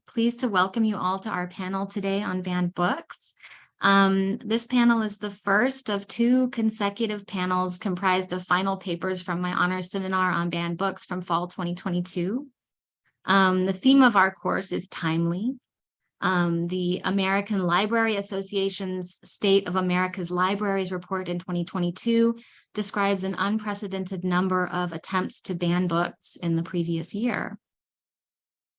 Pleased to welcome you all to our panel today on banned books. This panel is the first of two consecutive panels comprised of final papers from my honors seminar on banned books from fall 2022. The theme of our course is timely. The American Library Association's State of America's Libraries report in 2022 describes an unprecedented number of attempts to ban books in the previous year.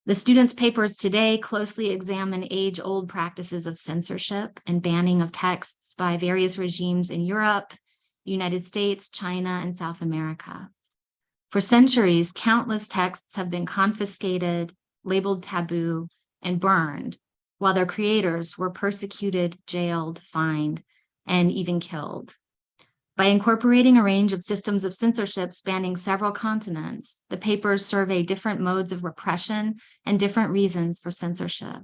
The students' papers today closely examine age-old practices of censorship and banning of texts by various regimes in Europe, the United States, China, and South America. For centuries, countless texts have been confiscated, labeled taboo, and burned, while their creators were persecuted, jailed, fined, and even killed. By incorporating a range of systems of censorship spanning several continents, the papers survey different modes of repression and different reasons for censorship.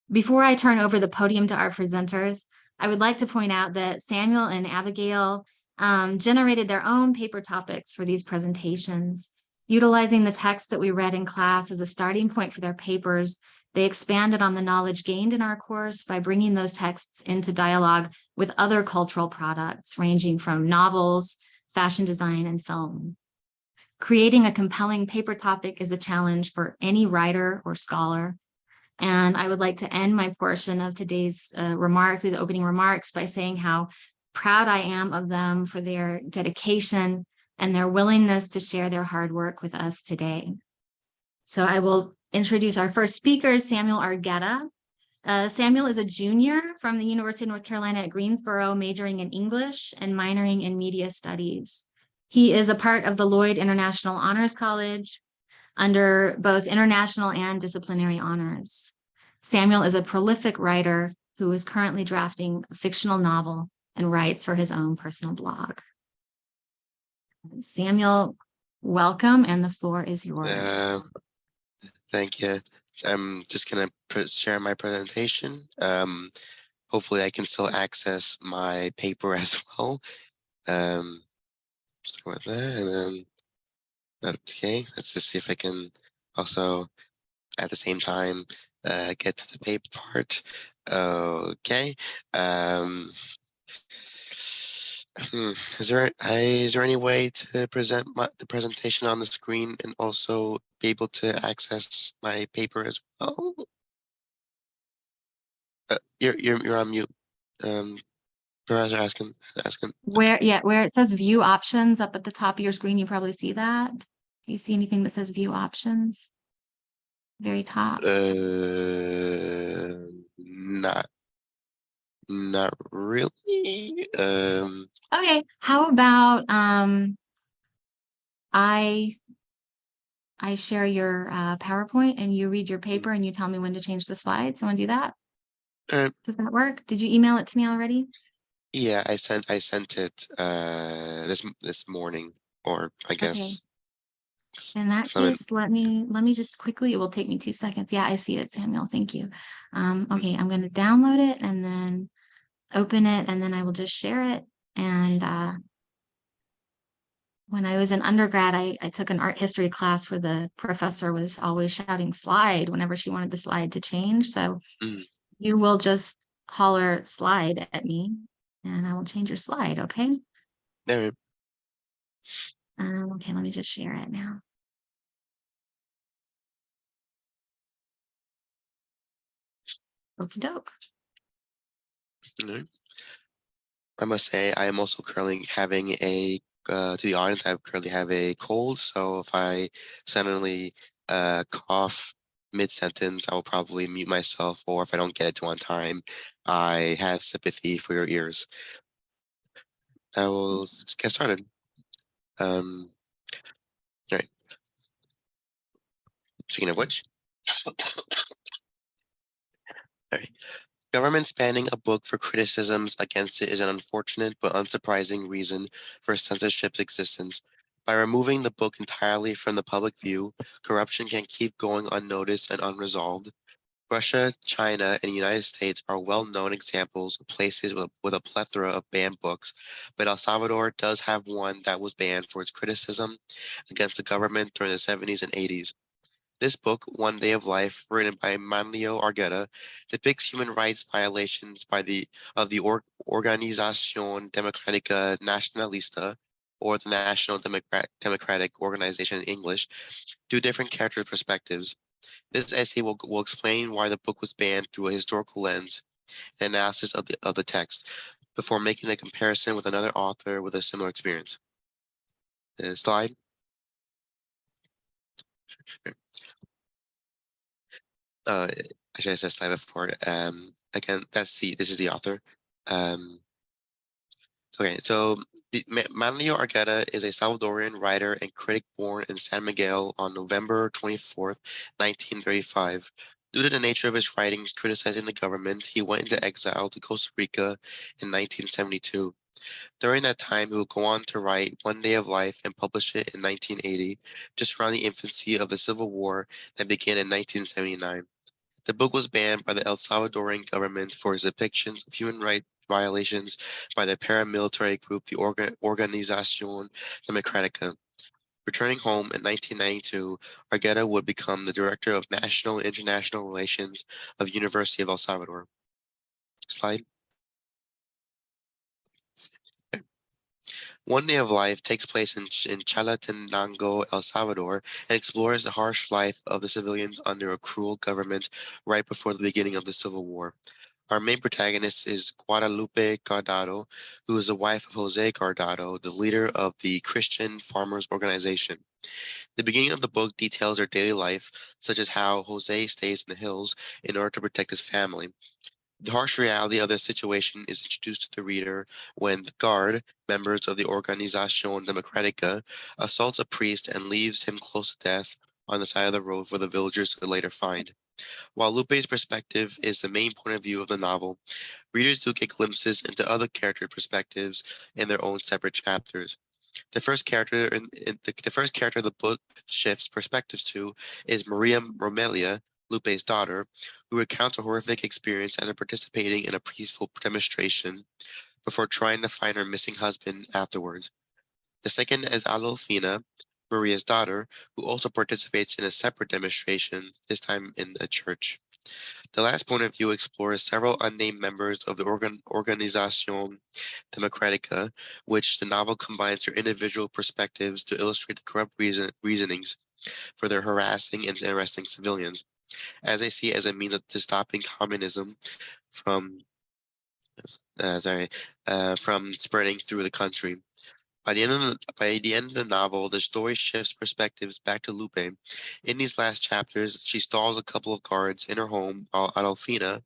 Before I turn over the podium to our presenters, I would like to point out that Samuel and Abigail generated their own paper topics for these presentations. Utilizing the text that we read in class as a starting point for their papers, they expanded on the knowledge gained in our course by bringing those texts into dialogue with other cultural products, ranging from novels, fashion design, and film. Creating a compelling paper topic is a challenge for any writer or scholar. And I would like to end my portion of today's these opening remarks, by saying how proud I am of them for their dedication and their willingness to share their hard work with us today. So I will introduce our first speaker, Samuel Argueta. Samuel is a junior from the University of North Carolina at Greensboro, majoring in English and minoring in media studies. He is a part of the Lloyd International Honors College under both international and disciplinary honors. Samuel is a prolific writer who is currently drafting a fictional novel and writes for his own personal blog. Samuel, welcome, and the floor is yours. Thank you. I'm just going to share my presentation. Hopefully I can still access my paper as well. Start with that, and then, okay, let's just see if I can also, at the same time, get to the paper part. Okay. Is there any way to present the presentation on the screen and also be able to access my paper as well? You're on mute. Professor asking. Where it says view options up at the top of your screen, you probably see that. Do you see anything that says view options? Very top. Not really. Okay, how about I share your PowerPoint and you read your paper and you tell me when to change the slides. You want to do that? Does that work? Did you email it to me already? Yeah, I sent it this morning, or I guess. Okay. In that case, let me just quickly, it will take me 2 seconds. Yeah, I see it, Samuel. Thank you. Okay, I'm going to download it and then open it, and then I will just share it. And when I was in undergrad, I took an art history class where the professor was always shouting slide whenever she wanted the slide to change. So you will just holler slide at me and I will change your slide, okay? There. Okay, let me just share it now. Okie doke. I must say, I am also currently having to the audience, I currently have a cold, so if I suddenly cough mid-sentence, I will probably mute myself, or if I don't get it to on time, I have sympathy for your ears. I will get started. All right. Speaking of which, all right. Governments banning a book for criticisms against it is an unfortunate but unsurprising reason for censorship's existence. By removing the book entirely from the public view, corruption can keep going unnoticed and unresolved. Russia, China, and the United States are well-known examples of places with a plethora of banned books, but El Salvador does have one that was banned for its criticism against the government during the 70s and 80s. This book, One Day of Life, written by Manlio Argueta, depicts human rights violations of the Organización Democrática Nacionalista, or the National Democratic Organization in English, through different characters' perspectives. This essay will explain why the book was banned through a historical lens and analysis of the text, before making a comparison with another author with a similar experience. Slide. Uh, I should have said slide before. Again, this is the author. Um, okay, so Manlio Argueta is a Salvadorian writer and critic born in San Miguel on November 24th, 1935. Due to the nature of his writings criticizing the government, he went into exile to Costa Rica in 1972. During that time, he would go on to write One Day of Life and publish it in 1980, just around the infancy of the Civil War that began in 1979. The book was banned by the El Salvadorian government for its depictions of human rights violations by the paramilitary group, the Organización Democrática. Returning home in 1992, Argueta would become the director of National and International Relations of University of El Salvador. Slide. One Day of Life takes place in Chalatenango, El Salvador, and explores the harsh life of the civilians under a cruel government right before the beginning of the Civil War. Our main protagonist is Guadalupe Guardado, who is the wife of Jose Guardado, the leader of the Christian Farmers Organization. The beginning of the book details their daily life, such as how Jose stays in the hills in order to protect his family. The harsh reality of the situation is introduced to the reader when the Guard, members of the Organización Democrática, assaults a priest and leaves him close to death on the side of the road for the villagers to later find. While Lupe's perspective is the main point of view of the novel, readers do get glimpses into other character perspectives in their own separate chapters. The first character the book shifts perspectives to is Maria Romelia, Lupe's daughter, who recounts a horrific experience after participating in a peaceful demonstration before trying to find her missing husband afterwards. The second is Adolfina, Maria's daughter, who also participates in a separate demonstration, this time in a church. The last point of view explores several unnamed members of the Organización Democrática, which the novel combines their individual perspectives to illustrate the corrupt reasonings for their harassing and arresting civilians, as they see it as a means to stopping communism from from spreading through the country. By the end of the novel, the story shifts perspectives back to Lupe. In these last chapters, she stalls a couple of guards in her home, while Adolfina,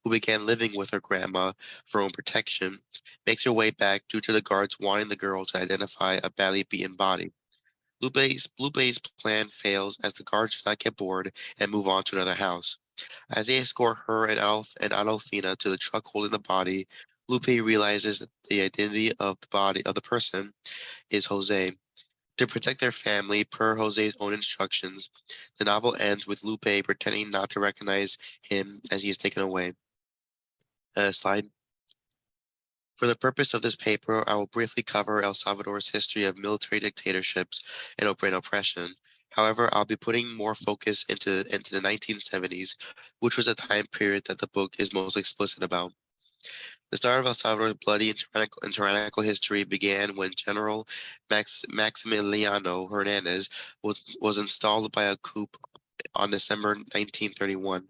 who began living with her grandma for her own protection, makes her way back due to the guards wanting the girl to identify a badly beaten body. Lupe's plan fails as the guards do not get bored and move on to another house. As they escort her and Adolfina to the truck holding the body, Lupe realizes that the identity of the person is Jose. To protect their family, per Jose's own instructions, the novel ends with Lupe pretending not to recognize him as he is taken away. Slide. For the purpose of this paper, I will briefly cover El Salvador's history of military dictatorships and oppression. However, I'll be putting more focus into the 1970s, which was a time period that the book is most explicit about. The start of El Salvador's bloody and tyrannical history began when General Maximiliano Hernandez was installed by a coup on December 1931.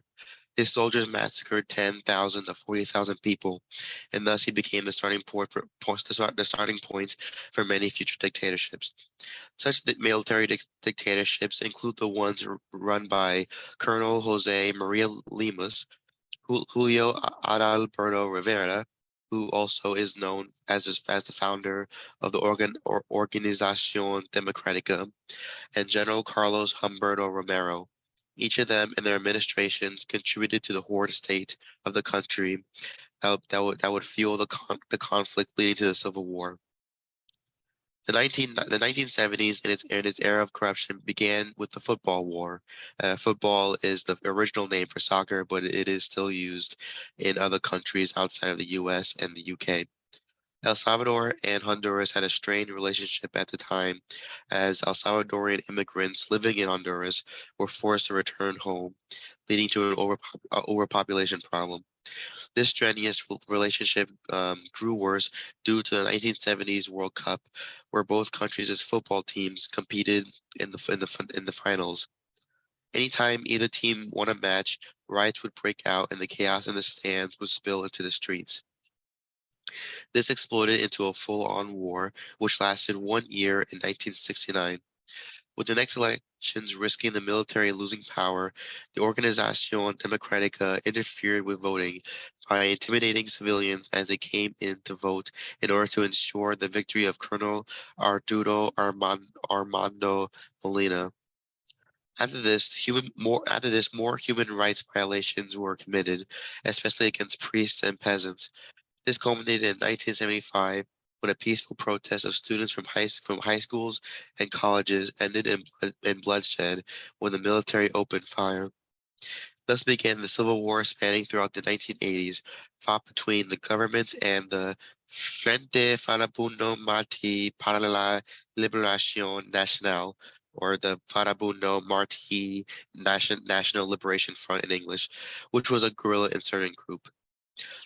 His soldiers massacred 10,000 to 40,000 people, and thus he became the starting point for many future dictatorships. Such military dictatorships include the ones run by Colonel Jose Maria Lemus, Julio Adalberto Rivera, who also is known as the founder of the Organización Democrática, and General Carlos Humberto Romero. Each of them and their administrations contributed to the horrid state of the country that would fuel the conflict leading to the Civil War. The 1970s and its era of corruption began with the football war. Football is the original name for soccer, but it is still used in other countries outside of the US and the UK. El Salvador and Honduras had a strained relationship at the time, as El Salvadorian immigrants living in Honduras were forced to return home, leading to an overpopulation problem. This strenuous relationship grew worse due to the 1970s World Cup, where both countries' football teams competed in the finals. Anytime either team won a match, riots would break out and the chaos in the stands would spill into the streets. This exploded into a full-on war, which lasted 1 year in 1969. With the next elections risking the military losing power, the Organización Democrática interfered with voting by intimidating civilians as they came in to vote in order to ensure the victory of Colonel Armando Molina. More human rights violations were committed, especially against priests and peasants. This culminated in 1975 when a peaceful protest of students from high schools and colleges ended in bloodshed when the military opened fire. Thus began the civil war spanning throughout the 1980s, fought between the government and the Frente Farabundo Martí para la Liberación Nacional, or the Farabundo Martí National Liberation Front in English, which was a guerrilla insurgent group.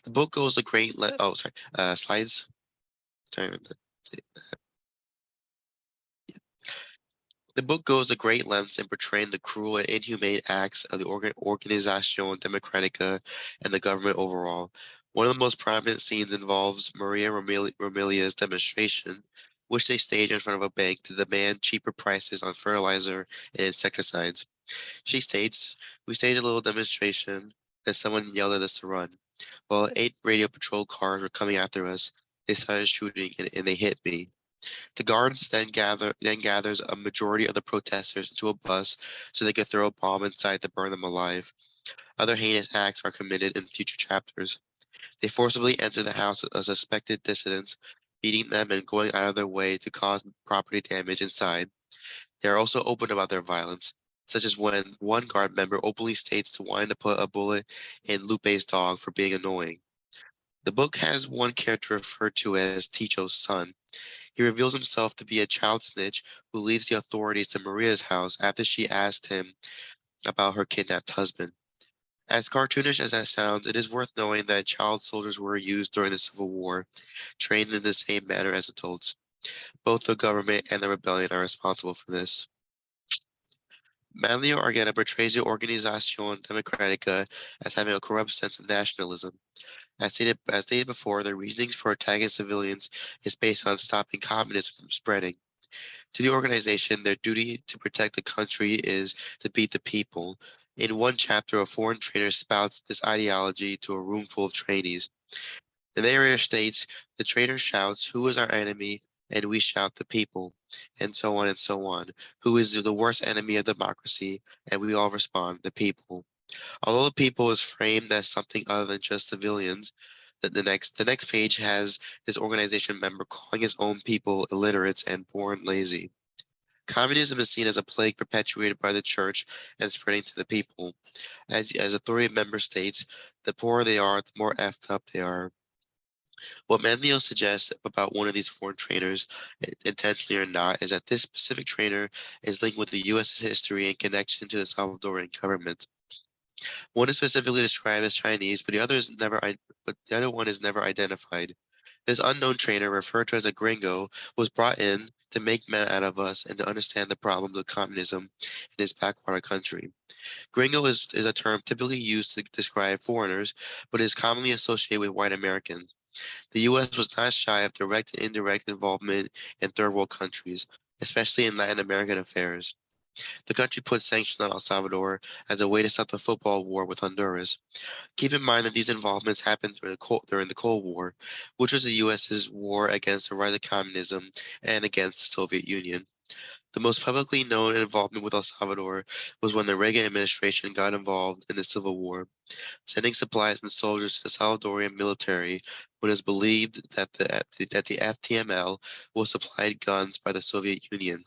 The book goes a great slides. Sorry. The book goes to great lengths in portraying the cruel and inhumane acts of the Organización Democrática and the government overall. One of the most prominent scenes involves Maria Romelia's demonstration, which they stage in front of a bank to demand cheaper prices on fertilizer and insecticides. She states, "We staged a little demonstration, then someone yelled at us to run. While 8 radio patrol cars were coming after us, they started shooting and they hit me. The guards then gathers a majority of the protesters into a bus so they could throw a bomb inside to burn them alive. Other heinous acts are committed in future chapters. They forcibly enter the house of suspected dissidents, beating them and going out of their way to cause property damage inside. They are also open about their violence, such as when one guard member openly states to wanting to put a bullet in Lupe's dog for being annoying. The book has one character referred to as Ticho's son. He reveals himself to be a child snitch who leads the authorities to Maria's house after she asked him about her kidnapped husband. As cartoonish as that sounds, it is worth knowing that child soldiers were used during the Civil War, trained in the same manner as adults. Both the government and the rebellion are responsible for this. Manlio Argueta portrays the Organización Democrática as having a corrupt sense of nationalism. As stated before, their reasonings for attacking civilians is based on stopping communism from spreading. To the organization, their duty to protect the country is to beat the people. In one chapter, a foreign trainer spouts this ideology to a room full of trainees. The narrator states, "The trainer shouts, 'Who is our enemy?' And we shout, 'The people,' and so on and so on. 'Who is the worst enemy of democracy?' And we all respond, 'The people.' Although the people is framed as something other than just civilians, the next page has this organization member calling his own people illiterates and born lazy. Communism is seen as a plague perpetuated by the church and spreading to the people. As authority member states, the poorer they are, the more effed up they are. What Manlio suggests about one of these foreign trainers, intentionally or not, is that this specific trainer is linked with the U.S.'s history and connection to the Salvadoran government. One is specifically described as Chinese, but the other one is never identified. This unknown trainer, referred to as a gringo, was brought in to make men out of us and to understand the problems of communism in his backwater country. Gringo is a term typically used to describe foreigners, but is commonly associated with white Americans. The U.S. was not shy of direct and indirect involvement in third world countries, especially in Latin American affairs. The country put sanctions on El Salvador as a way to stop the football war with Honduras. Keep in mind that these involvements happened during the Cold War, which was the U.S.'s war against the rise of communism and against the Soviet Union. The most publicly known involvement with El Salvador was when the Reagan administration got involved in the Civil War, sending supplies and soldiers to the Salvadorian military when it was believed that the FTML was supplied guns by the Soviet Union.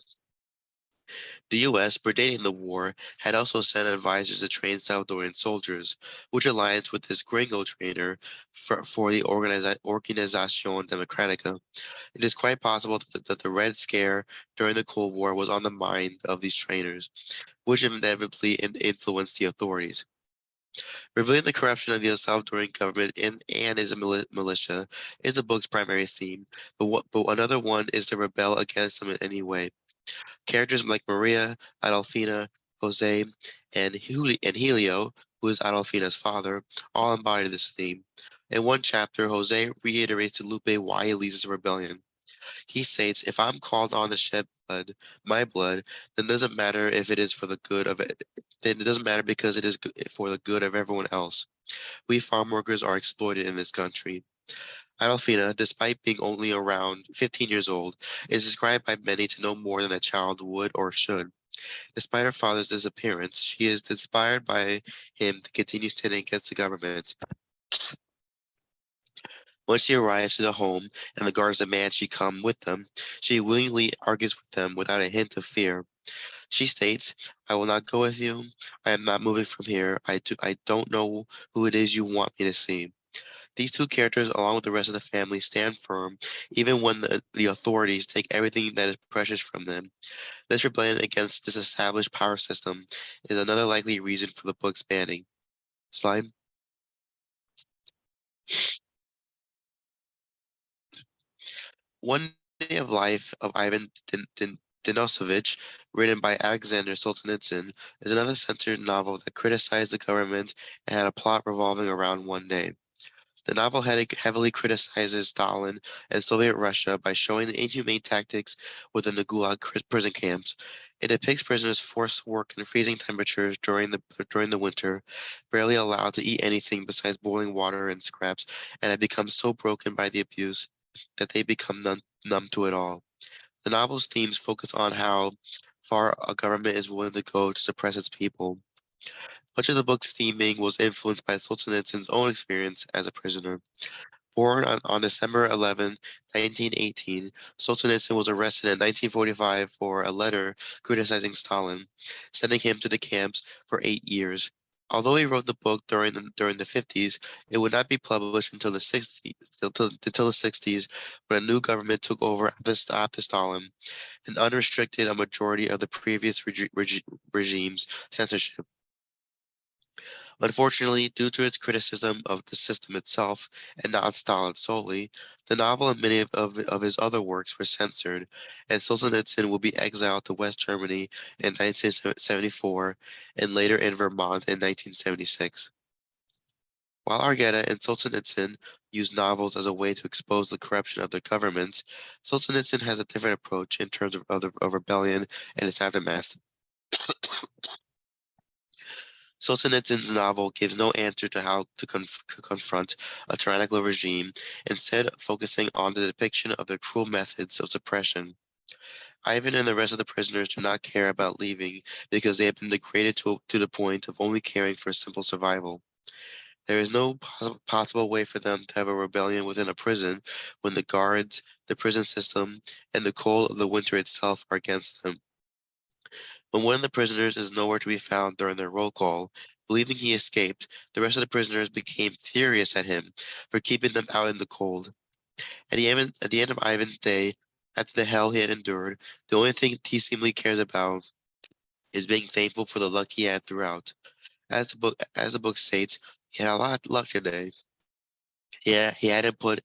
The U.S., predating the war, had also sent advisors to train Salvadoran soldiers, which aligns with this gringo trainer for the Organización Democrática. It is quite possible that the Red Scare during the Cold War was on the mind of these trainers, which inevitably influenced the authorities. Revealing the corruption of the El Salvadoran government and its militia is the book's primary theme, but another one is to rebel against them in any way. Characters like Maria, Adolfina, Jose, and Helio, who is Adolfina's father, all embody this theme. In one chapter, Jose reiterates to Lupe why he leads the rebellion. He states, "If I'm called on to shed blood, my blood, then it doesn't matter if it is for the good of it. Then it doesn't matter because it is for the good of everyone else. We farm workers are exploited in this country." Adolfina, despite being only around 15 years old, is described by many to know more than a child would or should. Despite her father's disappearance, she is inspired by him to continue standing against the government. Once she arrives to the home and the guards demand she come with them, she willingly argues with them without a hint of fear. She states, "I will not go with you. I am not moving from here. I don't know who it is you want me to see." These two characters, along with the rest of the family, stand firm even when the authorities take everything that is precious from them. This rebellion against this established power system is another likely reason for the book's banning. Slide. One Day of Life of Ivan Denisovich, written by Alexander Solzhenitsyn, is another censored novel that criticized the government and had a plot revolving around one day. The novel heavily criticizes Stalin and Soviet Russia by showing the inhumane tactics within the Gulag prison camps. It depicts prisoners forced to work in freezing temperatures during the winter, barely allowed to eat anything besides boiling water and scraps, and have become so broken by the abuse that they become numb to it all. The novel's themes focus on how far a government is willing to go to suppress its people. Much of the book's theming was influenced by Solzhenitsyn's own experience as a prisoner. Born on December 11, 1918, Solzhenitsyn was arrested in 1945 for a letter criticizing Stalin, sending him to the camps for 8 years. Although he wrote the book during the 50s, it would not be published until the 60s, until the 60s, when a new government took over after Stalin and unrestricted a majority of the previous regime's censorship. Unfortunately, due to its criticism of the system itself and not Stalin solely, the novel and many of his other works were censored, and Solzhenitsyn will be exiled to West Germany in 1974 and later in Vermont in 1976. While Argueta and Solzhenitsyn used novels as a way to expose the corruption of their governments, Solzhenitsyn has a different approach in terms of rebellion and its aftermath. Solzhenitsyn's novel gives no answer to how to confront a tyrannical regime, instead focusing on the depiction of their cruel methods of suppression. Ivan and the rest of the prisoners do not care about leaving because they have been degraded to the point of only caring for simple survival. There is no possible way for them to have a rebellion within a prison when the guards, the prison system, and the cold of the winter itself are against them. When one of the prisoners is nowhere to be found during their roll call, believing he escaped, the rest of the prisoners became furious at him for keeping them out in the cold. At the end of Ivan's day, after the hell he had endured, the only thing he seemingly cares about is being thankful for the luck he had throughout. As the book states, he had a lot of luck today. Yeah, they hadn't put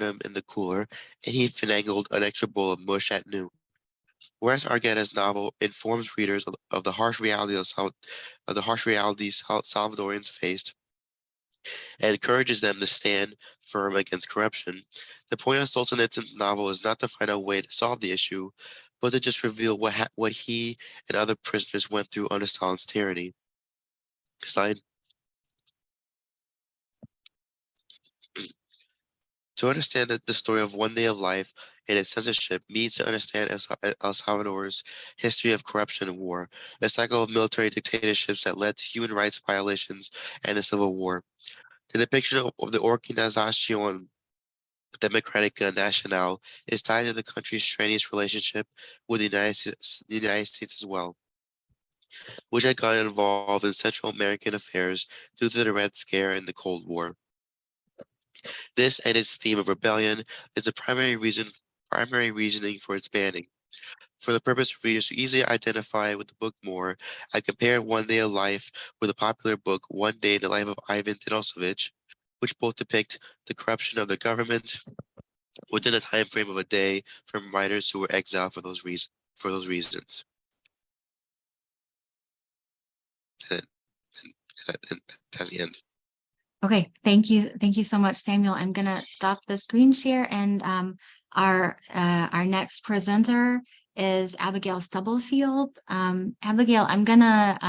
him in the cooler, and he finagled an extra bowl of mush at noon. Whereas Argueta's novel informs readers of the harsh reality Salvadorians faced and encourages them to stand firm against corruption. The point of Solzhenitsyn's novel is not to find a way to solve the issue, but to just reveal what he and other prisoners went through under Stalin's tyranny. Slide. To understand the story of One Day of Life and its censorship means to understand El Salvador's history of corruption and war, a cycle of military dictatorships that led to human rights violations and the Civil War. The depiction of the Organización Democratic Nationale is tied to the country's strenuous relationship with the United States as well, which had gotten involved in Central American affairs due to the Red Scare and the Cold War. This and its theme of rebellion is the primary reasoning for its banning. For the purpose of readers to easily identify with the book more, I compared One Day of Life with the popular book One Day in the Life of Ivan Denisovich, which both depict the corruption of the government within a time frame of a day from writers who were exiled for those reasons. And, and that's the end. Okay, thank you. Thank you so much, Samuel. I'm gonna stop the screen share, and our next presenter is Abigail Stubblefield. Abigail, I'm gonna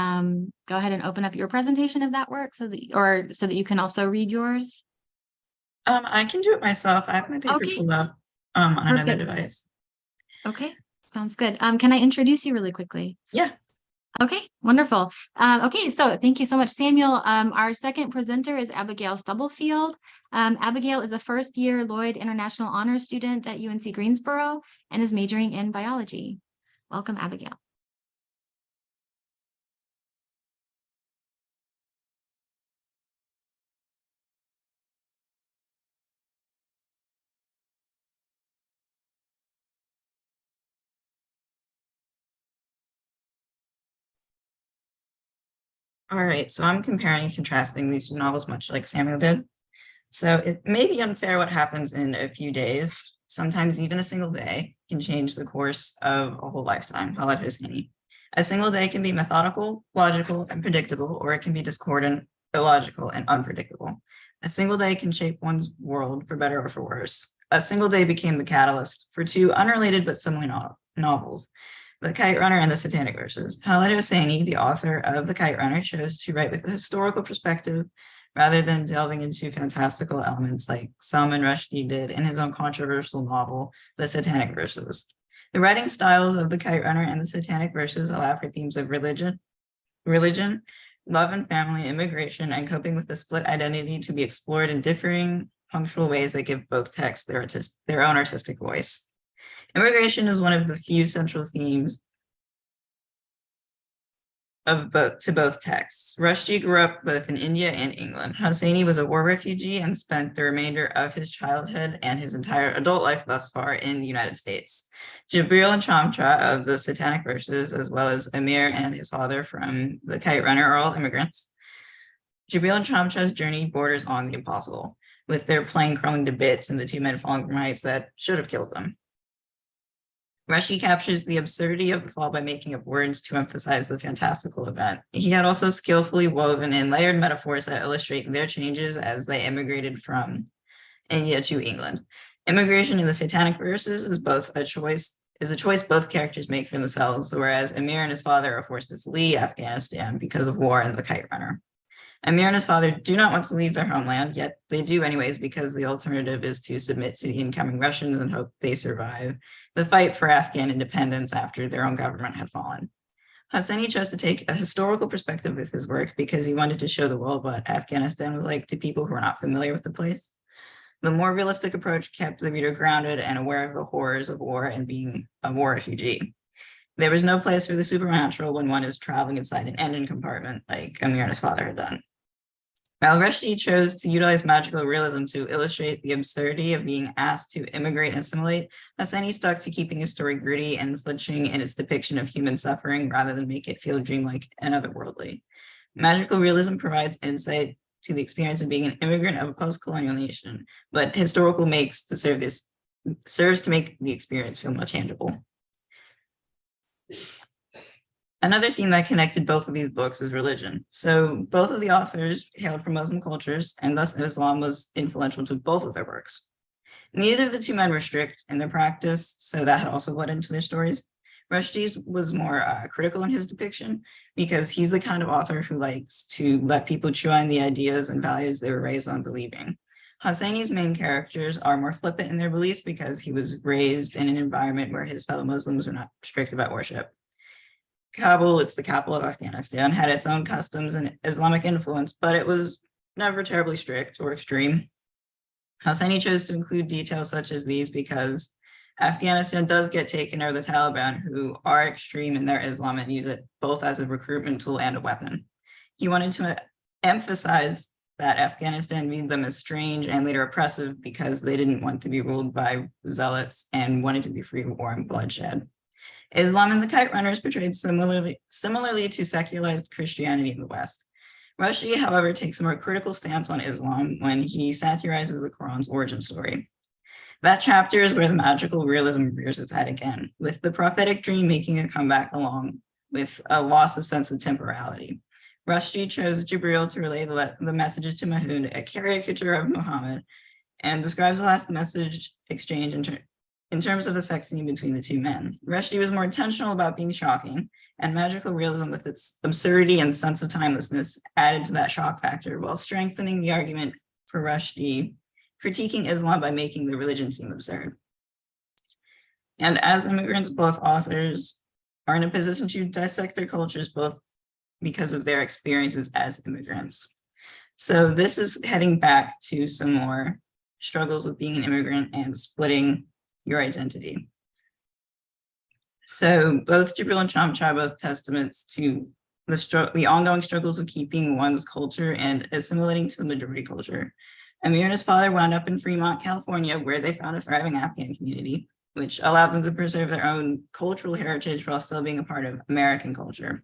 go ahead and open up your presentation if that works, so that you can also read yours. I can do it myself. I have my paper Okay. pulled up on another Perfect. device. Okay, sounds good. Can I introduce you really quickly? Yeah. Okay, wonderful. Okay, so thank you so much, Samuel. Our second presenter is Abigail Stubblefield. Abigail is a first-year Lloyd International Honors student at UNC Greensboro and is majoring in biology. Welcome, Abigail. All right. So I'm comparing and contrasting these two novels much like Samuel did. So it may be unfair what happens in a few days. Sometimes even a single day can change the course of a whole lifetime. Highlight Hosseini. A single day can be methodical, logical, and predictable, or it can be discordant, illogical, and unpredictable. A single day can shape one's world for better or for worse. A single day became the catalyst for two unrelated but similar novels, The Kite Runner and The Satanic Verses. Khaled Hosseini, the author of The Kite Runner, chose to write with a historical perspective rather than delving into fantastical elements like Salman Rushdie did in his own controversial novel, The Satanic Verses. The writing styles of The Kite Runner and The Satanic Verses allow for themes of religion, love and family, immigration, and coping with the split identity to be explored in differing punctual ways that give both texts their own artistic voice. Immigration is one of the few central themes of both texts. Rushdie grew up both in India and England. Hosseini was a war refugee and spent the remainder of his childhood and his entire adult life thus far in the United States. Jibril and Chamcha of The Satanic Verses, as well as Amir and his father from The Kite Runner, are all immigrants. Jibril and Chamcha's journey borders on the impossible, with their plane crumbling to bits and the two men falling from heights that should have killed them. Rushdie captures the absurdity of the fall by making up words to emphasize the fantastical event. He had also skillfully woven in layered metaphors that illustrate their changes as they immigrated from India to England. Immigration in The Satanic Verses is a choice both characters make for themselves, whereas Amir and his father are forced to flee Afghanistan because of war and the Kite Runner. Amir and his father do not want to leave their homeland, yet they do anyways because the alternative is to submit to the incoming Russians and hope they survive the fight for Afghan independence after their own government had fallen. Hosseini chose to take a historical perspective with his work because he wanted to show the world what Afghanistan was like to people who are not familiar with the place. The more realistic approach kept the reader grounded and aware of the horrors of war and being a war refugee. There was no place for the supernatural when one is traveling inside an engine compartment like Amir and his father had done. While Rushdie chose to utilize magical realism to illustrate the absurdity of being asked to immigrate and assimilate, Hosseini stuck to keeping his story gritty and flinching in its depiction of human suffering rather than make it feel dreamlike and otherworldly. Magical realism provides insight to the experience of being an immigrant of a post-colonial nation, but historical serves to make the experience feel more tangible. Another theme that connected both of these books is religion. So both of the authors hailed from Muslim cultures, and thus Islam was influential to both of their works. Neither of the two men were strict in their practice, so that had also bled into their stories. Rushdie's was more critical in his depiction because he's the kind of author who likes to let people chew on the ideas and values they were raised on believing. Hosseini's main characters are more flippant in their beliefs because he was raised in an environment where his fellow Muslims were not strict about worship. Kabul, it's the capital of Afghanistan, had its own customs and Islamic influence, but it was never terribly strict or extreme. Hosseini chose to include details such as these because Afghanistan does get taken over the Taliban, who are extreme in their Islam and use it both as a recruitment tool and a weapon. He wanted to emphasize that Afghanistan viewed them as strange and later oppressive because they didn't want to be ruled by zealots and wanted to be free of war and bloodshed. Islam and the Kite Runners portrayed similarly to secularized Christianity in the West. Rushdie, however, takes a more critical stance on Islam when he satirizes the Quran's origin story. That chapter is where the magical realism rears its head again, with the prophetic dream making a comeback along with a loss of sense of temporality. Rushdie chose Jibril to relay the messages to Mahood, a caricature of Muhammad, and describes the last message exchange in terms of the sex scene between the two men. Rushdie was more intentional about being shocking, and magical realism with its absurdity and sense of timelessness added to that shock factor, while strengthening the argument for Rushdie critiquing Islam by making the religion seem absurd. And as immigrants, both authors are in a position to dissect their cultures both because of their experiences as immigrants. So this is heading back to some more struggles with being an immigrant and splitting your identity. So both Jibril and Chamcha are both testaments to the ongoing struggles of keeping one's culture and assimilating to the majority culture. Amir and his father wound up in Fremont, California, where they found a thriving Afghan community, which allowed them to preserve their own cultural heritage while still being a part of American culture.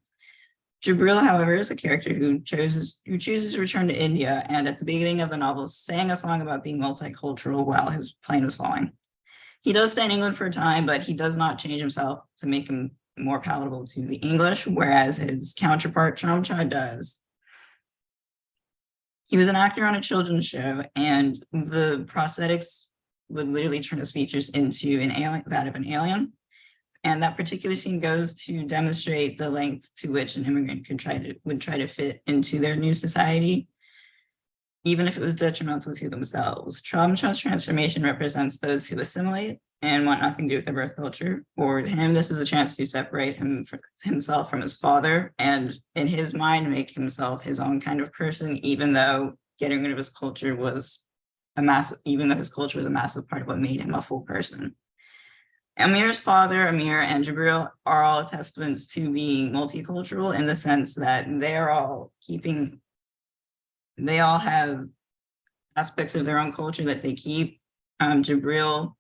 Jibril, however, is a character who chooses to return to India, and at the beginning of the novel sang a song about being multicultural while his plane was falling. He does stay in England for a time, but he does not change himself to make him more palatable to the English, whereas his counterpart Chamcha does. He was an actor on a children's show, and the prosthetics would literally turn his features into that of an alien. And that particular scene goes to demonstrate the length to which an immigrant would try to fit into their new society, even if it was detrimental to themselves. Chamcha's transformation represents those who assimilate and want nothing to do with their birth culture. For him, this is a chance to separate himself from his father, and in his mind, make himself his own kind of person, even though getting rid of his culture was a massive part of what made him a full person. Amir's father, Amir, and Jibril are all testaments to being multicultural in the sense that they all have aspects of their own culture that they keep. Jibril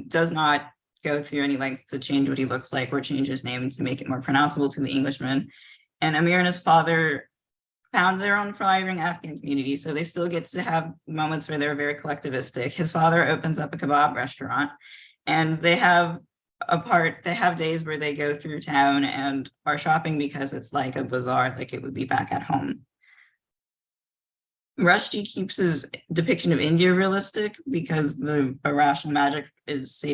does not go through any lengths to change what he looks like or change his name to make it more pronounceable to the Englishman. And Amir and his father found their own thriving Afghan community, so they still get to have moments where they're very collectivistic. His father opens up a kebab restaurant, and they have days where they go through town and are shopping because it's like a bazaar, like it would be back at home. Rushdie keeps his depiction of India realistic because the irrational magic is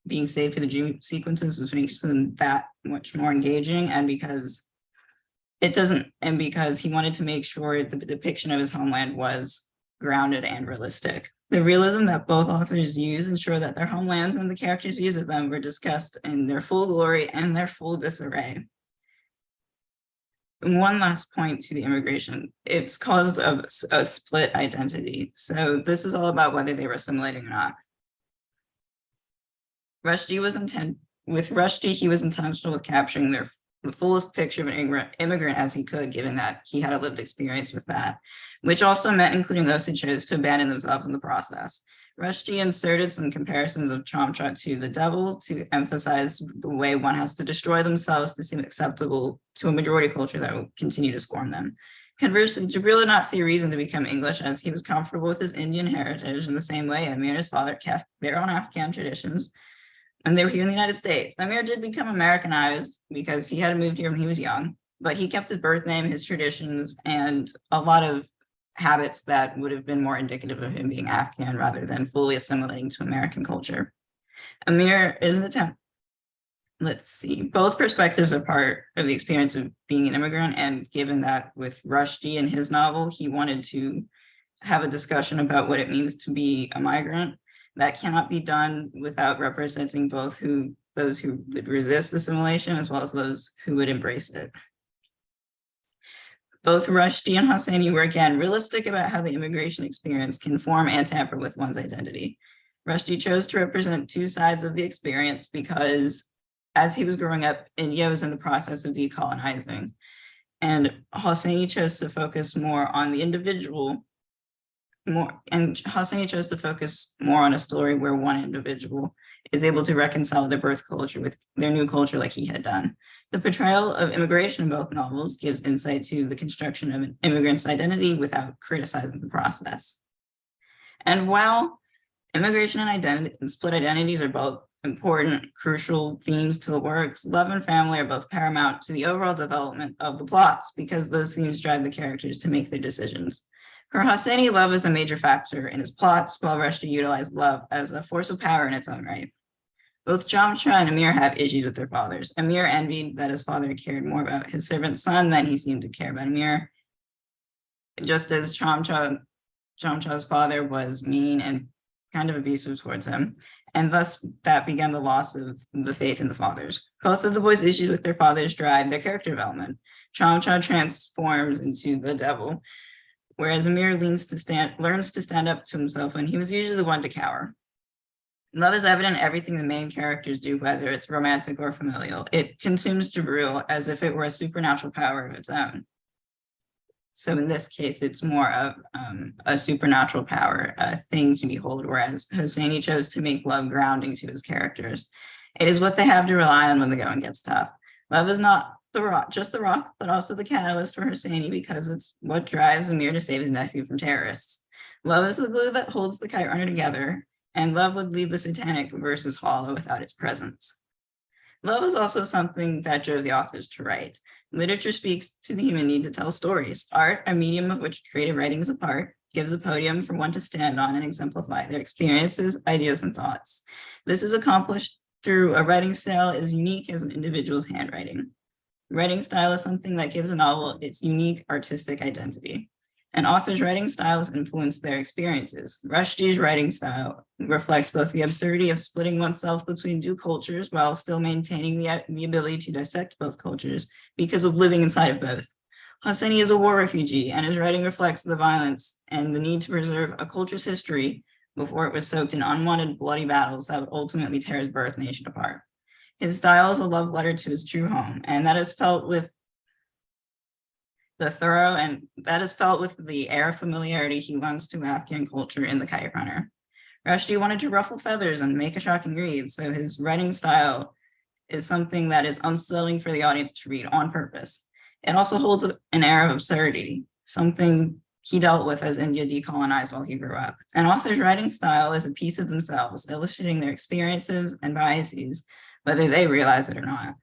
being saved for the dream sequences, which makes them that much more engaging, and because he wanted to make sure the depiction of his homeland was grounded and realistic. The realism that both authors use ensure that their homelands and the characters' views of them were discussed in their full glory and their full disarray. One last point to the immigration. It's caused a split identity. So this is all about whether they were assimilating or not. Rushdie, he was intentional with capturing the fullest picture of an immigrant as he could, given that he had a lived experience with that, which also meant including those who chose to abandon themselves in the process. Rushdie inserted some comparisons of Chamcha to the devil to emphasize the way one has to destroy themselves to seem acceptable to a majority culture that will continue to scorn them. Conversely, Jibril did not see a reason to become English, as he was comfortable with his Indian heritage in the same way Amir and his father kept their own Afghan traditions, and they were here in the United States. Amir did become Americanized because he had moved here when he was young, but he kept his birth name, his traditions, and a lot of habits that would have been more indicative of him being Afghan rather than fully assimilating to American culture. Amir is an attempt. Let's see, both perspectives are part of the experience of being an immigrant, and given that with Rushdie in his novel, he wanted to have a discussion about what it means to be a migrant. That cannot be done without representing both those who would resist assimilation as well as those who would embrace it. Both Rushdie and Hosseini were again realistic about how the immigration experience can form and tamper with one's identity. Rushdie chose to represent two sides of the experience because as he was growing up, India was in the process of decolonizing. And Hosseini chose to focus more on the individual, Hosseini chose to focus more on a story where one individual is able to reconcile their birth culture with their new culture like he had done. The portrayal of immigration in both novels gives insight to the construction of an immigrant's identity without criticizing the process. And while immigration and split identities are both important, crucial themes to the works, love and family are both paramount to the overall development of the plots because those themes drive the characters to make their decisions. For Hosseini, love is a major factor in his plots, while Rushdie utilized love as a force of power in its own right. Both Jamcha and Amir have issues with their fathers. Amir envied that his father cared more about his servant's son than he seemed to care about Amir, just as Jamcha's father was mean and kind of abusive towards him, and thus that began the loss of the faith in the fathers. Both of the boys' issues with their fathers drive their character development. Jamcha transforms into the devil, whereas Amir learns to stand up to himself when he was usually the one to cower. Love is evident in everything the main characters do, whether it's romantic or familial. It consumes Jabril as if it were a supernatural power of its own. So in this case, it's more of a supernatural power, a thing to behold, whereas Hosseini chose to make love grounding to his characters. It is what they have to rely on when the going gets tough. Love is not just the rock, but also the catalyst for Hosseini because it's what drives Amir to save his nephew from terrorists. Love is the glue that holds the kite runner together, and love would leave the satanic verses hollow without its presence. Love is also something that drove the authors to write. Literature speaks to the human need to tell stories. Art, a medium of which creative writing is a part, gives a podium for one to stand on and exemplify their experiences, ideas, and thoughts. This is accomplished through a writing style as unique as an individual's handwriting. Writing style is something that gives a novel its unique artistic identity. An author's writing styles influence their experiences. Rushdie's writing style reflects both the absurdity of splitting oneself between two cultures while still maintaining the ability to dissect both cultures because of living inside of both. Hosseini is a war refugee, and his writing reflects the violence and the need to preserve a culture's history before it was soaked in unwanted bloody battles that would ultimately tear his birth nation apart. His style is a love letter to his true home, and that is felt with the air of familiarity he lends to Afghan culture in The Kite Runner. Rushdie wanted to ruffle feathers and make a shocking read, so his writing style is something that is unsettling for the audience to read on purpose. It also holds an air of absurdity, something he dealt with as India decolonized while he grew up. An author's writing style is a piece of themselves, illustrating their experiences and biases, whether they realize it or not.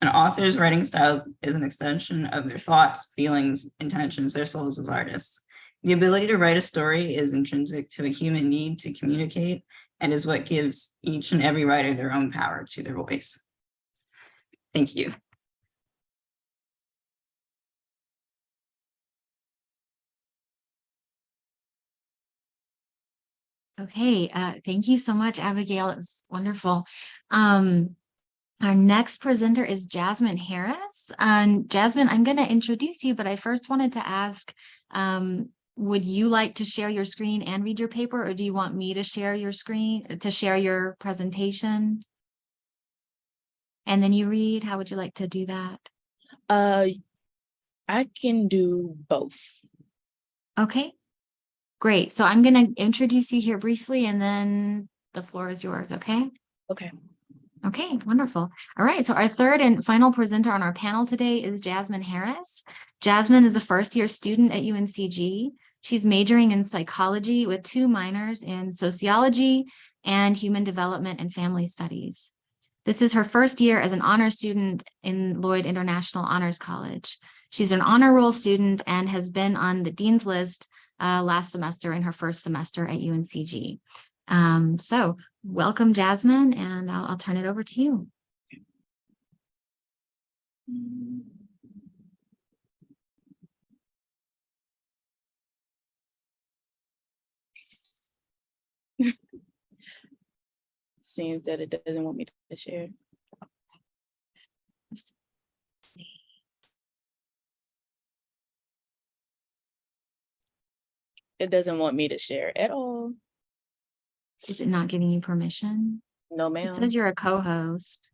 An author's writing style is an extension of their thoughts, feelings, intentions, their souls as artists. The ability to write a story is intrinsic to a human need to communicate and is what gives each and every writer their own power to their voice. Thank you. Okay, thank you so much, Abigail. It's wonderful. Our next presenter is Jasmine Harris. Jasmine, I'm going to introduce you, but I first wanted to ask, would you like to share your screen and read your paper, or do you want me to share your screen, to share your presentation? And then you read? How would you like to do that? I can do both. Okay, great. So I'm going to introduce you here briefly, and then the floor is yours, okay? Okay. Okay, wonderful. All right, so our third and final presenter on our panel today is Jasmine Harris. Jasmine is a first-year student at UNCG. She's majoring in psychology with 2 minors in sociology and human development and family studies. This is her first year as an honor student in Lloyd International Honors College. She's an honor roll student and has been on the dean's list last semester in her first semester at UNCG. So welcome, Jasmine, and I'll turn it over to you. Seems that it doesn't want me to share. It doesn't want me to share at all. Is it not giving you permission? No, It ma'am. says you're a co-host.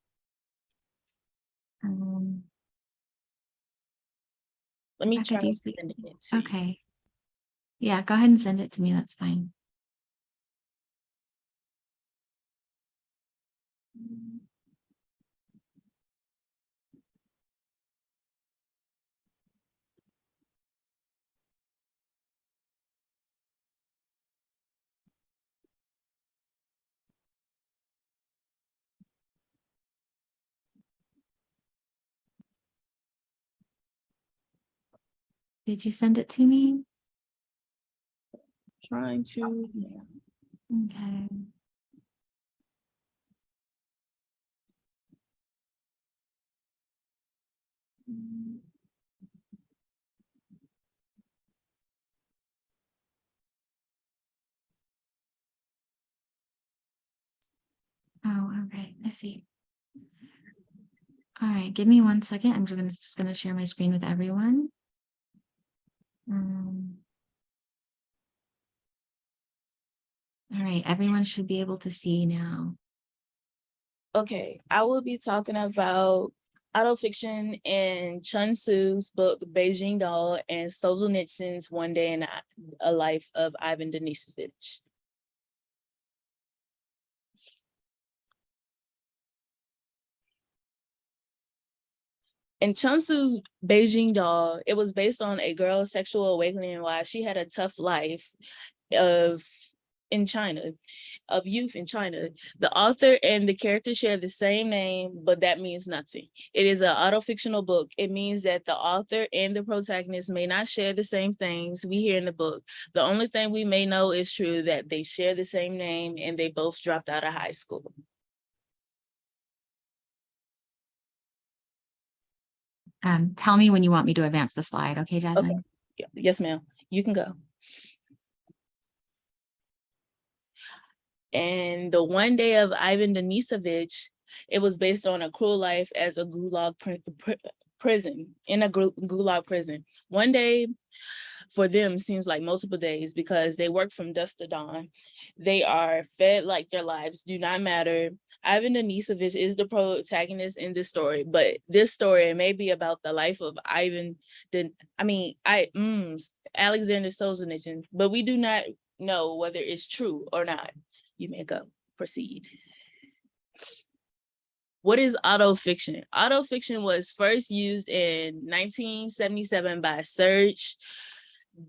Let me Becca, try do you to speak? send it to you. Okay. Yeah, go ahead and send it to me. That's fine. Did you send it to me? Trying to. Okay. Oh, okay. I see. All right, give me 1 second. I'm just gonna share my screen with everyone. All right, everyone should be able to see now. Okay, I will be talking about autofiction in Chun Tzu's book Beijing Doll and Solzhenitsyn's One Day in a Life of Ivan Denisovich. In Chun Tzu's Beijing Doll, it was based on a girl's sexual awakening while she had a tough life in China, of youth in China. The author and the character share the same name, but that means nothing. It is an autofictional book. It means that the author and the protagonist may not share the same things we hear in the book. The only thing we may know is true, that they share the same name and they both dropped out of high school. Tell me when you want me to advance the slide. Okay, Jasmine? Okay. Yes, ma'am. You can go. And the One Day of Ivan Denisovich, it was based on a cruel life as a gulag prison, in a gulag prison. One day for them seems like multiple days because they work from dusk to dawn. They are fed like their lives do not matter. Ivan Denisovich is the protagonist in this story, but this story may be about the life of Alexander Solzhenitsyn, but we do not know whether it's true or not. You may go, proceed. What is autofiction? Autofiction was first used in 1977 by Serge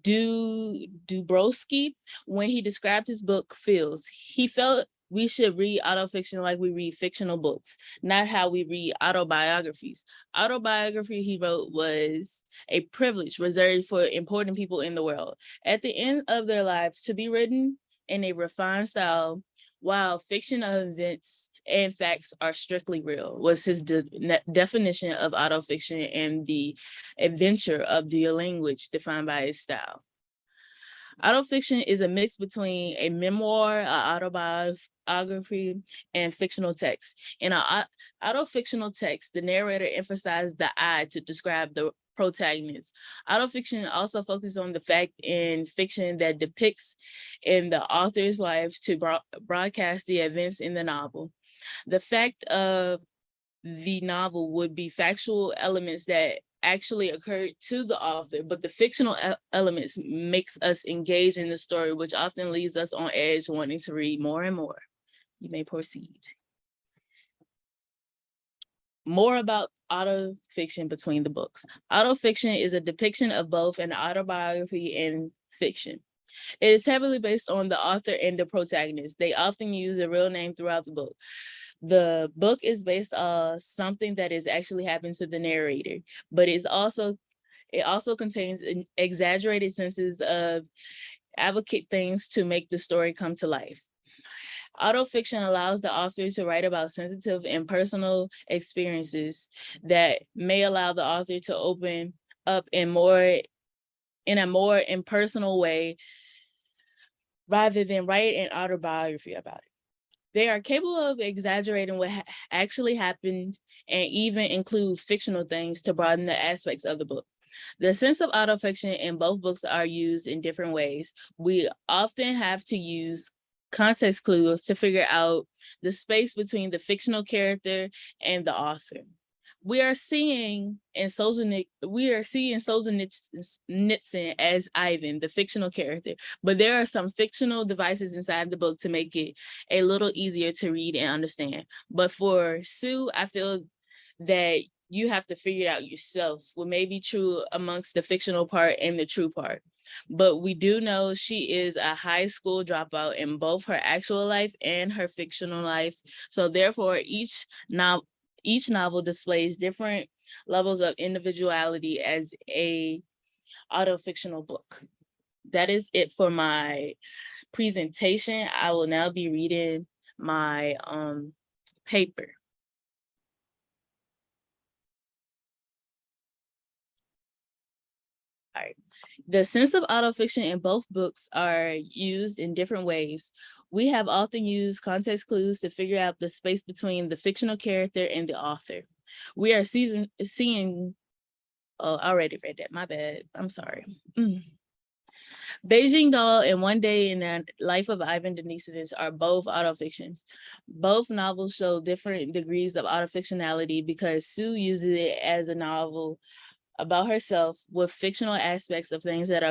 Dubrowski when he described his book Fields. He felt we should read autofiction like we read fictional books, not how we read autobiographies. Autobiography, he wrote, was a privilege reserved for important people in the world. At the end of their lives, to be written in a refined style, while fiction of events and facts are strictly real, was his definition of autofiction and the adventure of the language defined by his style. Autofiction is a mix between a memoir, an autobiography, and fictional text. In an autofictional text, the narrator emphasizes the I to describe the protagonist. Autofiction also focuses on the fact in fiction that depicts in the author's life to broadcast the events in the novel. The fact of the novel would be factual elements that actually occurred to the author, but the fictional elements makes us engage in the story, which often leaves us on edge wanting to read more and more. You may proceed. More about autofiction between the books. Autofiction is a depiction of both an autobiography and fiction. It is heavily based on the author and the protagonist. They often use a real name throughout the book. The book is based on something that is actually happened to the narrator, but it also contains exaggerated senses of advocate things to make the story come to life. Autofiction allows the author to write about sensitive and personal experiences that may allow the author to open up in a more impersonal way rather than write an autobiography about it. They are capable of exaggerating what actually happened and even include fictional things to broaden the aspects of the book. The sense of autofiction in both books are used in different ways. We often have to use context clues to figure out the space between the fictional character and the author. We are seeing Solzhenitsyn as Ivan, the fictional character, but there are some fictional devices inside the book to make it a little easier to read and understand. But for Sue, I feel that you have to figure it out yourself what may be true amongst the fictional part and the true part. But we do know she is a high school dropout in both her actual life and her fictional life. So therefore, each novel displays different levels of individuality as a autofictional book. That is it for my presentation. I will now be reading my paper. All right. The sense of autofiction in both books are used in different ways. We have often used context clues to figure out the space between the fictional character and the author. We are seeing, oh, I already read that, my bad, I'm sorry. Beijing Doll and One Day in the Life of Ivan Denisovich are both autofictions. Both novels show different degrees of autofictionality because Sue uses it as a novel about herself with fictional aspects of things that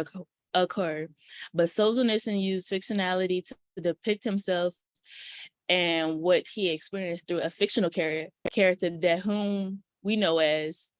occur. But Solzhenitsyn used fictionality to depict himself and what he experienced through a fictional character that whom we know as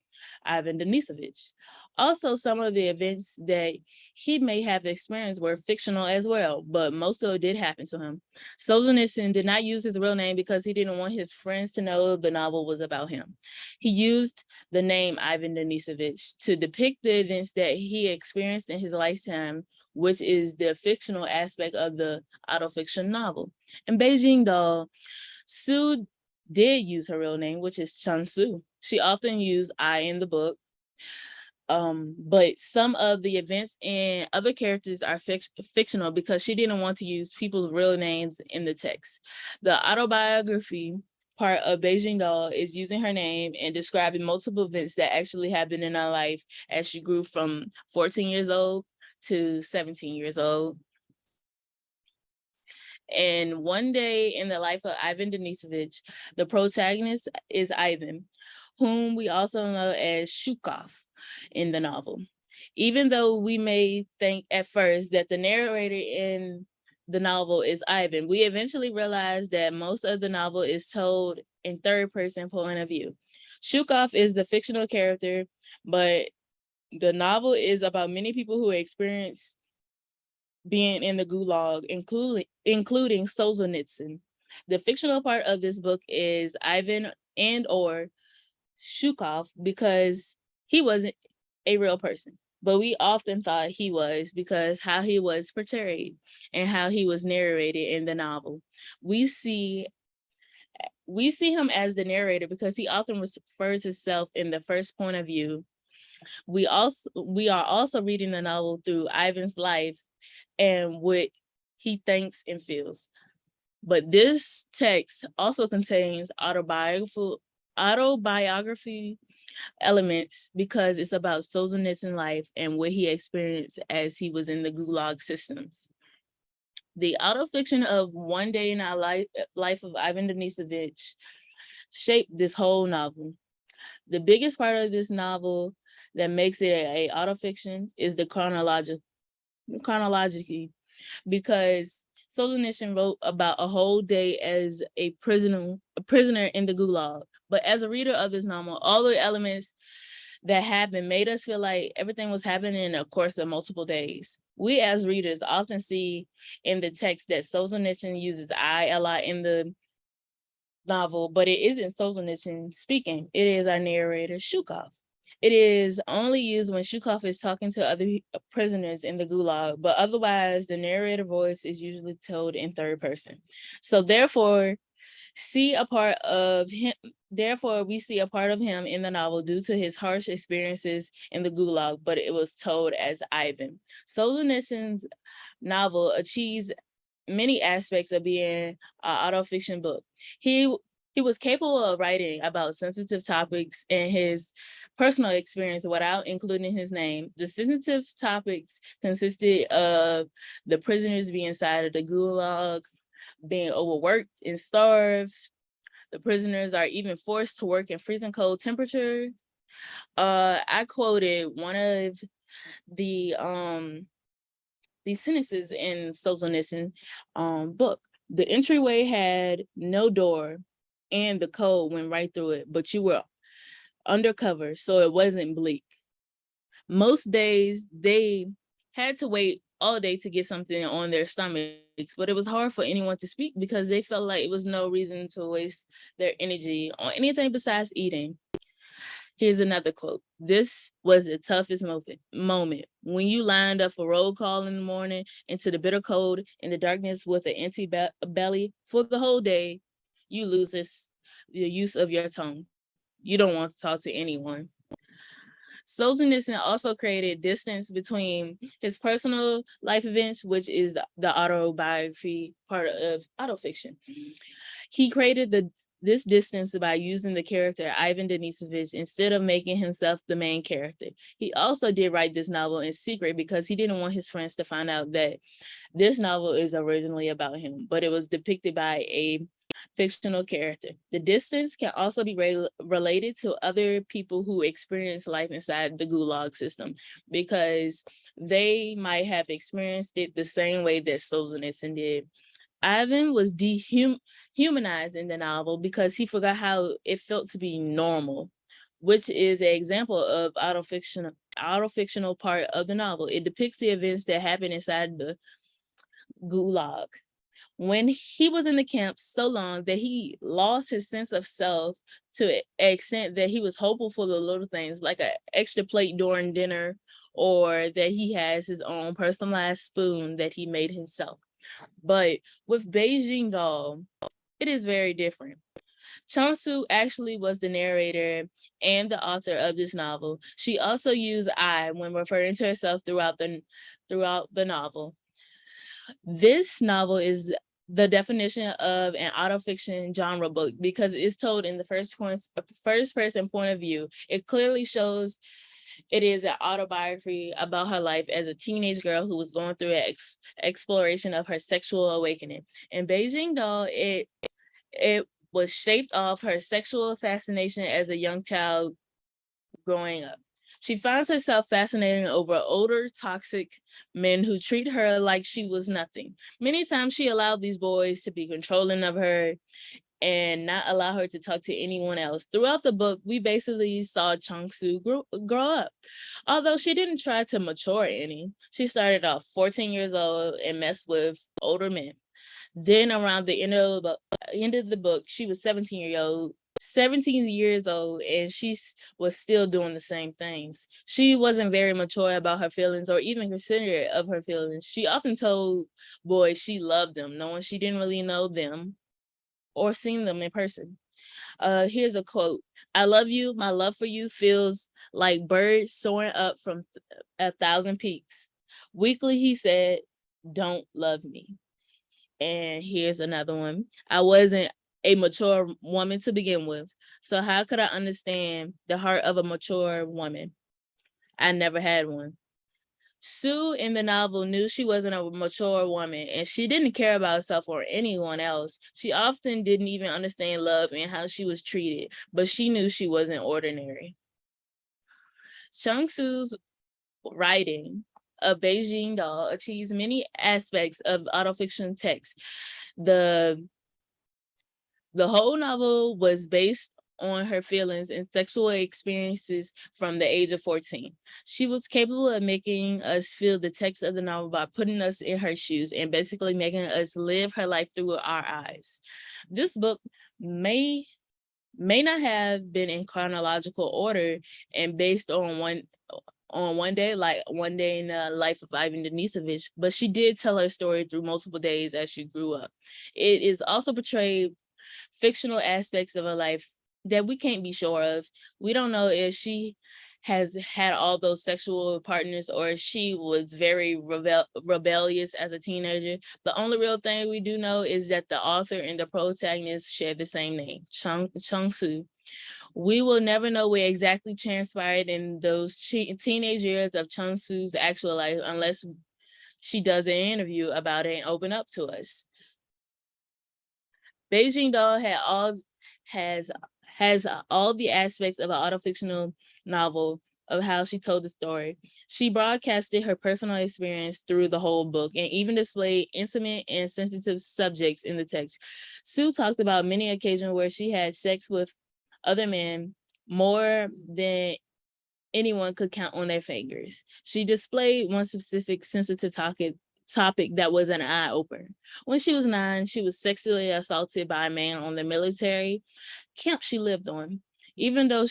Ivan Denisovich. Also, some of the events that he may have experienced were fictional as well, but most of it did happen to him. Solzhenitsyn did not use his real name because he didn't want his friends to know the novel was about him. He used the name Ivan Denisovich to depict the events that he experienced in his lifetime, which is the fictional aspect of the autofiction novel. In Beijing Doll, Sue did use her real name, which is Chan Su. She often used I in the book. But some of the events and other characters are fictional because she didn't want to use people's real names in the text. The autobiography part of Beijing Doll is using her name and describing multiple events that actually happened in her life as she grew from 14 years old to 17 years old. And One Day in the Life of Ivan Denisovich, the protagonist is Ivan, whom we also know as Shukov in the novel. Even though we may think at first that the narrator in the novel is Ivan, we eventually realize that most of the novel is told in third-person point of view. Shukov is the fictional character, but the novel is about many people who experience being in the gulag, including Solzhenitsyn. The fictional part of this book is Ivan and or Shukov because he wasn't a real person, but we often thought he was because how he was portrayed and how he was narrated in the novel. We see him as the narrator because he often refers himself in the first point of view. We are also reading the novel through Ivan's life and what he thinks and feels. But this text also contains autobiography elements because it's about Solzhenitsyn's life and what he experienced as he was in the gulag systems. The autofiction of One Day in Our Life of Ivan Denisovich shaped this whole novel. The biggest part of this novel that makes it a autofiction is the chronologically, because Solzhenitsyn wrote about a whole day as a prisoner in the gulag. But as a reader of this novel, all the elements that happened made us feel like everything was happening in a course of multiple days. We as readers often see in the text that Solzhenitsyn uses I a lot in the novel, but it isn't Solzhenitsyn speaking. It is our narrator, Shukov. It is only used when Shukov is talking to other prisoners in the gulag, but otherwise the narrator voice is usually told in third person. So therefore, we see a part of him in the novel due to his harsh experiences in the gulag, but it was told as Ivan. Solzhenitsyn's novel achieves many aspects of being an autofiction book. He He was capable of writing about sensitive topics and his personal experience without including his name. The sensitive topics consisted of the prisoners being inside of the gulag, being overworked and starved. The prisoners are even forced to work in freezing cold temperature. I quoted one of the these sentences in Solzhenitsyn book. The entryway had no door and the cold went right through it, but you were undercover, so it wasn't bleak. Most days they had to wait all day to get something on their stomachs, but it was hard for anyone to speak because they felt like it was no reason to waste their energy on anything besides eating. Here's another quote. This was the toughest moment. When you lined up for roll call in the morning into the bitter cold in the darkness with an empty belly for the whole day, you lose the use of your tongue. You don't want to talk to anyone. Solzhenitsyn also created distance between his personal life events, which is the autobiography part of autofiction. He created this distance by using the character Ivan Denisovich instead of making himself the main character. He also did write this novel in secret because he didn't want his friends to find out that this novel is originally about him, but it was depicted by a fictional character. The distance can also be related to other people who experience life inside the gulag system because they might have experienced it the same way that Solzhenitsyn did. Ivan was dehumanized in the novel because he forgot how it felt to be normal, which is an example of autofictional part of the novel. It depicts the events that happen inside the gulag. When he was in the camp so long that he lost his sense of self to an extent that he was hopeful for the little things like an extra plate during dinner or that he has his own personalized spoon that he made himself. But with Beijing Doll, it is very different. Chang-Soo actually was the narrator and the author of this novel. She also used I when referring to herself throughout the novel. This novel is the definition of an autofiction genre book because it's told in the first person point of view. It clearly shows it is an autobiography about her life as a teenage girl who was going through an exploration of her sexual awakening. In Beijing Doll, it was shaped off her sexual fascination as a young child growing up. She finds herself fascinating over older, toxic men who treat her like she was nothing. Many times she allowed these boys to be controlling of her and not allow her to talk to anyone else. Throughout the book, we basically saw Chang-Soo grow up. Although she didn't try to mature any, she started off 14 years old and messed with older men. Then around the end of the book, she was 17 years old, and she was still doing the same things. She wasn't very mature about her feelings or even considerate of her feelings. She often told boys she loved them, knowing she didn't really know them or seen them in person. Here's a quote. I love you. My love for you feels like birds soaring up from 1,000 peaks. Weekly, he said, don't love me. And here's another one. I wasn't a mature woman to begin with. So how could I understand the heart of a mature woman? I never had one. Sue in the novel knew she wasn't a mature woman and she didn't care about herself or anyone else. She often didn't even understand love and how she was treated, but she knew she wasn't ordinary. Chang-Soo's writing of Beijing Doll achieves many aspects of autofiction text. The whole novel was based on her feelings and sexual experiences from the age of 14. She was capable of making us feel the text of the novel by putting us in her shoes and basically making us live her life through our eyes. This book may not have been in chronological order and based on one day, like one day in the life of Ivan Denisovich, but she did tell her story through multiple days as she grew up. It is also portrayed fictional aspects of her life that we can't be sure of. We don't know if she has had all those sexual partners, or she was very rebellious as a teenager. The only real thing we do know is that the author and the protagonist share the same name, Chung-Soo. We will never know what exactly transpired in those teenage years of Chung-Soo's actual life unless she does an interview about it and open up to us. Beijing Doll has all the aspects of an autofictional novel of how she told the story. She broadcasted her personal experience through the whole book and even displayed intimate and sensitive subjects in the text. Sue talked about many occasions where she had sex with other men more than anyone could count on their fingers. She displayed one specific sensitive topic that was an eye-opener. When she was 9, she was sexually assaulted by a man on the military camp she lived on. Even though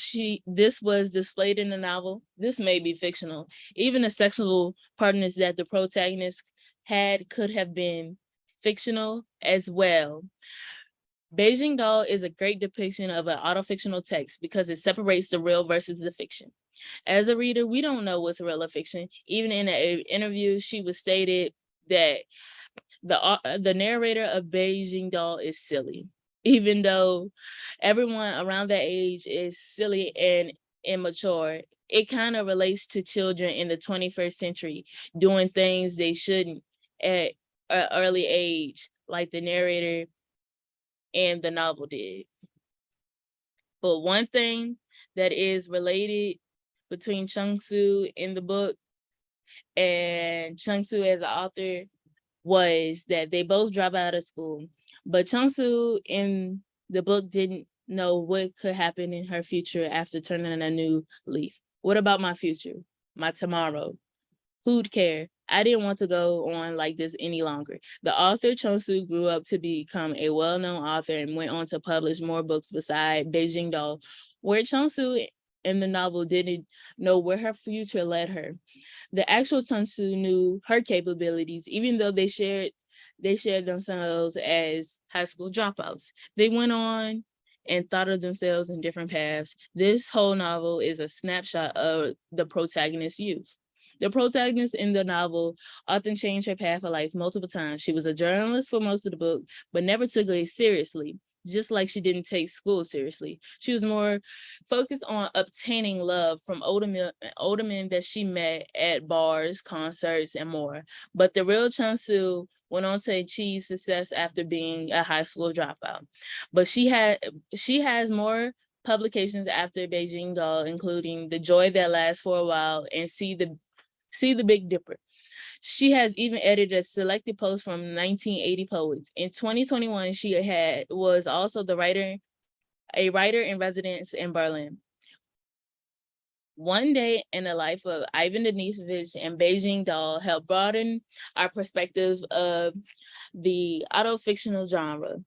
this was displayed in the novel, this may be fictional. Even the sexual partners that the protagonist had could have been fictional as well. Beijing Doll is a great depiction of an autofictional text because it separates the real versus the fiction. As a reader, we don't know what's real or fiction. Even in an interview, she was stated that the narrator of Beijing Doll is silly, even though everyone around that age is silly and immature. It kind of relates to children in the 21st century doing things they shouldn't at an early age, like the narrator and the novel did. But one thing that is related between Chung-Soo in the book and Chung-Soo as an author was that they both dropped out of school. But Chung-Soo in the book didn't know what could happen in her future after turning a new leaf. What about my future? My tomorrow? Who'd care? I didn't want to go on like this any longer. The author Chung-Soo grew up to become a well-known author and went on to publish more books beside Beijing Doll, where Chung-Soo in the novel didn't know where her future led her. The actual Chung-Soo knew her capabilities, even though they shared themselves as high school dropouts. They went on and thought of themselves in different paths. This whole novel is a snapshot of the protagonist's youth. The protagonist in the novel often changed her path of life multiple times. She was a journalist for most of the book, but never took it seriously, just like she didn't take school seriously. She was more focused on obtaining love from older men that she met at bars, concerts, and more. But the real Chung-Soo went on to achieve success after being a high school dropout. But she has more publications after Beijing Doll, including The Joy That Lasts for a While and See the Big Dipper. She has even edited a selected post from 1980 poets. In 2021, she was also a writer in residence in Berlin. One Day in the Life of Ivan Denisovich and Beijing Doll helped broaden our perspective of the autofictional genre.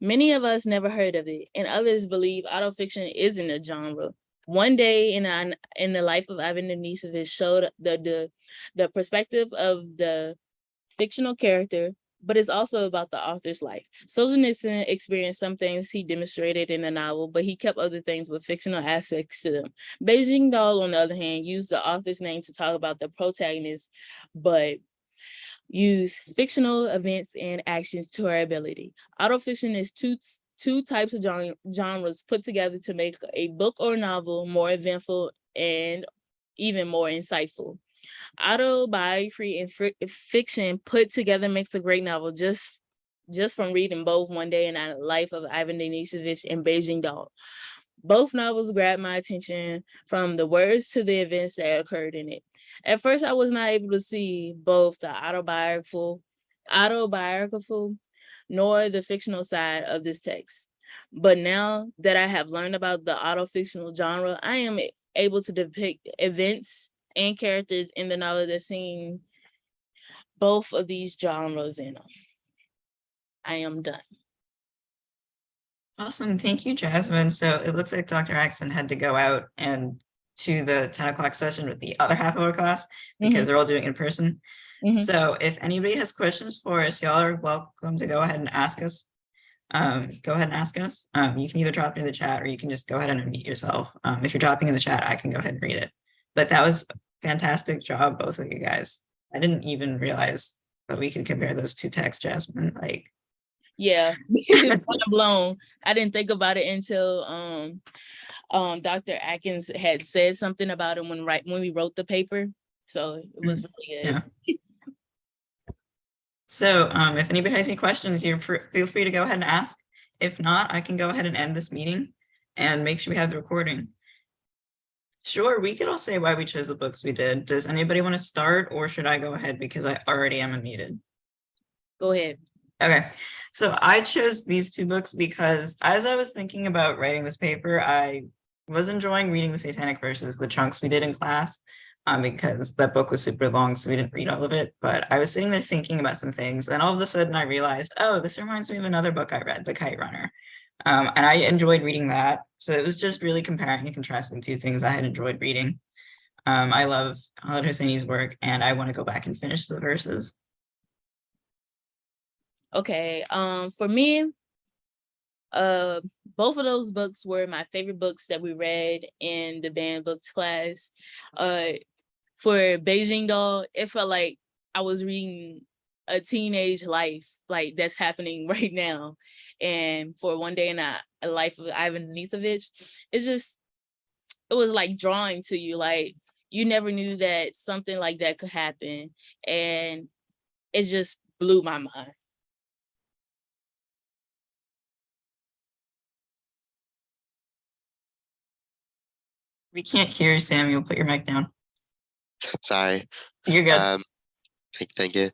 Many of us never heard of it, and others believe autofiction isn't a genre. One Day in the Life of Ivan Denisovich showed the perspective of the fictional character, but it's also about the author's life. Solzhenitsyn experienced some things he demonstrated in the novel, but he kept other things with fictional aspects to them. Beijing Doll, on the other hand, used the author's name to talk about the protagonist, but use fictional events and actions to her ability. Autofiction is two types of genres put together to make a book or novel more eventful and even more insightful. Autobiography and fiction put together makes a great novel just from reading both One Day in the Life of Ivan Denisovich and Beijing Doll. Both novels grabbed my attention from the words to the events that occurred in it. At first, I was not able to see both the autobiographical nor the fictional side of this text. But now that I have learned about the autofictional genre, I am able to depict events and characters in the novel that seem both of these genres in them. I am done. Awesome. Thank you, Jasmine. So it looks like Dr. Axon had to go out and to the 10 o'clock session with the other half of our class because they're all doing it in person. So if anybody has questions for us, y'all are welcome to go ahead and ask us. You can either drop it in the chat or you can just go ahead and unmute yourself. If you're dropping in the chat, I can go ahead and read it. But that was a fantastic job, both of you guys. I didn't even realize that we could compare those two texts, Jasmine. Like, Yeah, mind blown. I didn't think about it until Dr. Atkins had said something about it when we wrote the paper. So it was really good. yeah. So if anybody has any questions, feel free to go ahead and ask. If not, I can go ahead and end this meeting and make sure we have the recording. Sure, we could all say why we chose the books we did. Does anybody want to start, or should I go ahead because I already am unmuted? Go ahead. Okay, so I chose these two books because as I was thinking about writing this paper, I was enjoying reading the Satanic Verses, the chunks we did in class, because that book was super long, so we didn't read all of it. But I was sitting there thinking about some things, and all of a sudden I realized, oh, this reminds me of another book I read, The Kite Runner. And I enjoyed reading that. So it was just really comparing and contrasting two things I had enjoyed reading. I love Khaled Hosseini's work, and I want to go back and finish the verses. Okay, for me, both of those books were my favorite books that we read in the banned books class. For Beijing Doll, it felt like I was reading a teenage life like that's happening right now. And for One Day in a Life of Ivan Denisovich, it was like drawing to you, like you never knew that something like that could happen, and it just blew my mind. We can't hear you, Samuel. Put your mic down. Sorry. You're good. Thank you.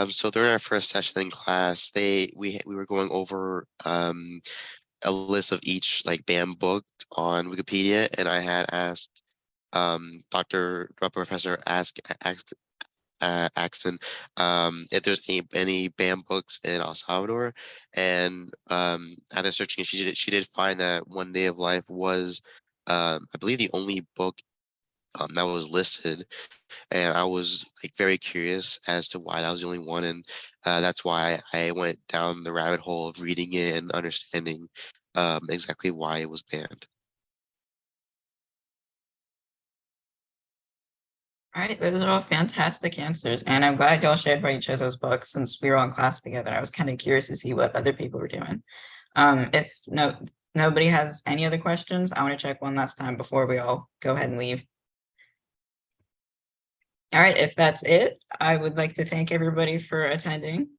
So during our first session in class, we were going over a list of each like banned book on Wikipedia, and I had asked Professor Axon if there's any banned books in El Salvador, and after searching, she did find that One Day of Life was I believe the only book that was listed, and I was like very curious as to why that was the only one, and that's why I went down the rabbit hole of reading it and understanding exactly why it was banned. All right, those are all fantastic answers, and I'm glad y'all shared why you chose those books since we were all in class together. I was kind of curious to see what other people were doing. If nobody has any other questions, I want to check one last time before we all go ahead and leave. All right, if that's it, I would like to thank everybody for attending.